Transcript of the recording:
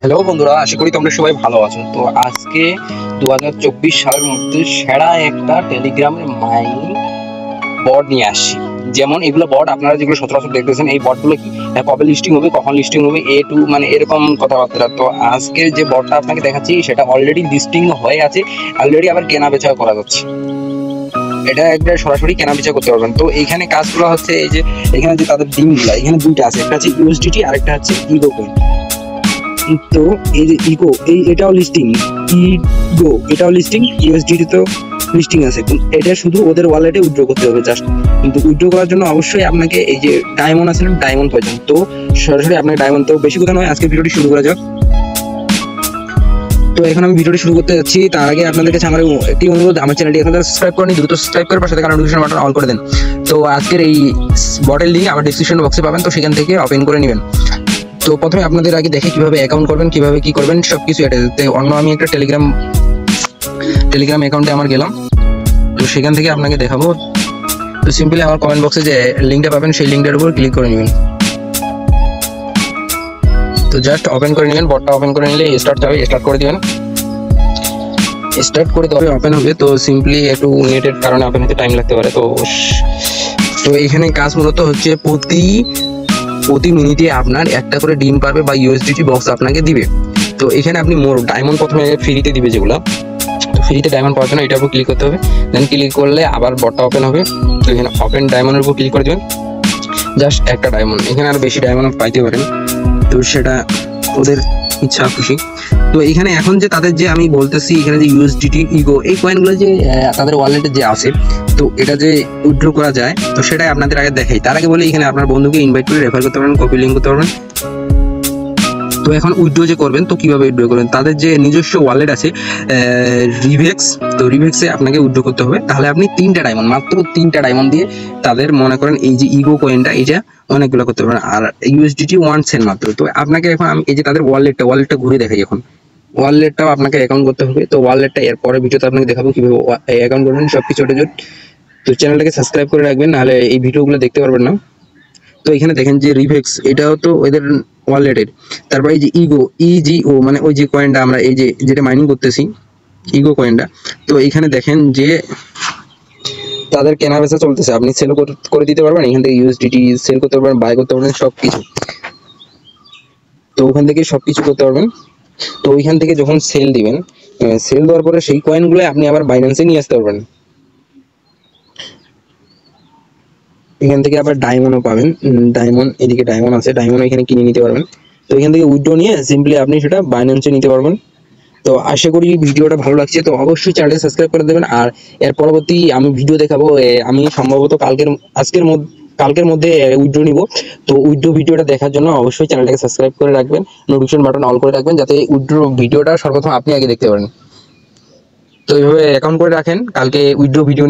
Hello বন্ধুরা, আশা করি তোমরা সবাই ভালো আছো। তো আজকে 2024 সালের মধ্যে সেরা একটা টেলিগ্রামের মাইনিং বট নিয়ে আসছি। যেমন এগুলো বট আপনারা যেগুলো সচরাচর দেখতেছেন, এই বটগুলো কি কবে লিস্টিং হবে, কখন লিস্টিং হবে, A2 মানে এরকম কথাবার্তা। তো আজকে যে বটটা আপনাকে দেখাচ্ছি সেটা অলরেডি লিস্টিং হয়ে আছে, অলরেডি আবার কেনা বেচা করা যাচ্ছে। এটা একটা সরাসরি কেনা বেচা করতে পারবেন। তো এইখানে কাজগুলো হচ্ছে এই যে এখানে যে তাদের ডিমগুলো এখানে দুইটা আছে, একটা হচ্ছে USDT আর একটা হচ্ছে ইগো কয়েন। তো এই যে ইগো এটাও লিস্টিং, ইগো এটাও লিস্টিং, ইউএসডিটি তো লিস্টিং আছে। এটা শুধু ওদের ওয়ালেটে উইথড্র করতে হবে জাস্ট। কিন্তু উইথড্র করার জন্য অবশ্যই আপনাকে এই যে ডায়মন্ড আছে না, ডায়মন্ড প্রয়োজন। তো সরাসরি আপনাকে ডায়মন্ড, তো বেশি কথা নয়, আজকে ভিডিওটি শুরু করা যাক। তো এখন আমি ভিডিওটি শুরু করতে যাচ্ছি। তার আগে আপনাদের কাছে আমার একটি অনুরোধ, আমার চ্যানেলটি এখন সাবস্ক্রাইব করেনি, দ্রুত সাবস্ক্রাইব করে পাশে থাকা নোটিফিকেশন বাটন অল করে দেন। তো আজকের এই বটের লিঙ্ক আমার ডেসক্রিপশন বক্সে পাবেন, তো সেখান থেকে ওপেন করে নেবেন। তো প্রথমে আপনাদের আগে দেখে কিভাবে অ্যাকাউন্ট করবেন, কিভাবে কি করবেন সবকিছু এটাতে অন্য আমি একটা টেলিগ্রাম অ্যাকাউন্টে আমার গেলাম, তো সেখান থেকে আপনাকে দেখাবো। তো সিম্পলি আমার কমেন্ট বক্সে যে লিঙ্কটা পাবেন সেই লিঙ্কটার উপর ক্লিক করে নেবেন। তো জাস্ট ওপেন করে নেবেন, বটটা ওপেন করে নিলে স্টার্ট যাবে, স্টার্ট করে দিবেন। স্টার্ট করে দেওয়া ওপেন হবে। তো সিম্পলি একটু নেটের কারণে ওপেন হতে টাইম লাগতে পারে। তো এখানে কাজ মূলত হচ্ছে প্রতি মিনিটে আপনার একটা করে ডিম পারবে বা ইউএসডিটি বক্স আপনাকে দিবে। তো এখানে আপনি মোর ডায়মন্ড প্রথমে ফ্রিতে দিবে যেগুলো, তো ফ্রিতে ডায়মন্ড পাওয়ার জন্য এটার উপর ক্লিক করতে হবে। দেন ক্লিক করলে আবার বটটা ওপেন হবে। তো এখানে ওপেন ডায়মন্ডের উপর ক্লিক করে দেবেন, জাস্ট একটা ডায়মন্ড। এখানে আর বেশি ডায়মন্ড পাইতে পারেন, তো সেটা ওদের ইচ্ছা খুশি। তো এখানে এখন যে তাদের যে আমি বলতেছি এখানে যে ইউএসডিটি ইগো এই কয়েনগুলো যে তাদের ওয়ালেটে যে আছে, তো এটা যে উইথড্র করা যায়, তো সেটাই আপনাদের আগে দেখাই। তার আগে বলে এখানে আপনার বন্ধুকে ইনভাইট করে রেফার করতে পারবেন, কপি লিঙ্ক করতে পারবেন। তো এখন উইথড্র যে করবেন, তো কিভাবে উইথড্র করবেন, তাদের যে নিজস্ব ওয়ালেট আছে রিভেক্স, তো রিভেক্সে আপনাকে উইথড্র করতে হবে। তাহলে আপনি মাত্র তিনটা ডায়মন্ড দিয়ে তাদের মনে করেন এই যে ইগো কয়েনটা এটা অনেকগুলো করতে পারবেন। আর ইউএসডিটি 1 সেন্ট মাত্র। তো আপনাকে এখন আমি এই যে তাদের ওয়ালেটটা ঘুরে দেখাই। এখন ওয়ালেটটাও আপনাকে অ্যাকাউন্ট করতে হবে। তো ওয়ালেটটা এর পরে ভিডিওতে আপনাকে দেখাবো কিভাবে অ্যাকাউন্ট করবেন সবকিছু। তো চ্যানেলটাকে সাবস্ক্রাইব করে রাখবেন, নাহলে এই ভিডিওগুলো দেখতে পারবেন না। তো এখানে দেখেন যে রিভেক্স এটাও তো এদের ওয়ালেটের। তারপরে এই যে ইজিও মানে ওই যে কয়েনটা আমরা এই যে যেটা মাইনিং করতেছি ইগো কয়েনটা, তো এখানে দেখেন যে তাদের কেনা বেচা চলতেছে, আপনি সেল করে দিতে পারবেন। এখান থেকে ইউএসডিটি সেল করতে পারবেন, বাই করতে পারবেন সবকিছু। তো ওখান থেকে সবকিছু করতে পারবেন। তো ওইখান থেকে যখন সেল দিবেন, সেল দেওয়ার পরে সেই কয়েনগুলো আপনি আবার বাইন্যান্সে নিয়ে আসতে পারবেন। এখান থেকে আবার ডায়মন্ডও পাবেন, ডায়মন্ড এদিকে ডায়মন্ড আছে, ডায়মন্ড এখানে কিনে নিতে পারবেন। তো এখান থেকে উইথড্র নিয়ে সিম্পলি আপনি সেটা বাইন্যান্সে নিতে পারবেন। তো আশা করি ভিডিওটা ভালো লাগছে, তো অবশ্যই চ্যানেলটা সাবস্ক্রাইব করে দেবেন। আর এর পরবর্তী আমি ভিডিও দেখাবো, আমি সম্ভবত কালকের মধ্যে উইথড্র নিব। তো উইথড্র ভিডিওটা দেখার জন্য অবশ্যই চ্যানেলটাকে সাবস্ক্রাইব করে রাখবেন, নোটিফিকেশন বাটন অল করে রাখবেন, যাতে উইথড্র ভিডিওটা সর্বপ্রথম আপনি আগে দেখতে পারেন। তো এইভাবে অ্যাকাউন্ট করে রাখেন, কালকে উইথড্র ভিডিও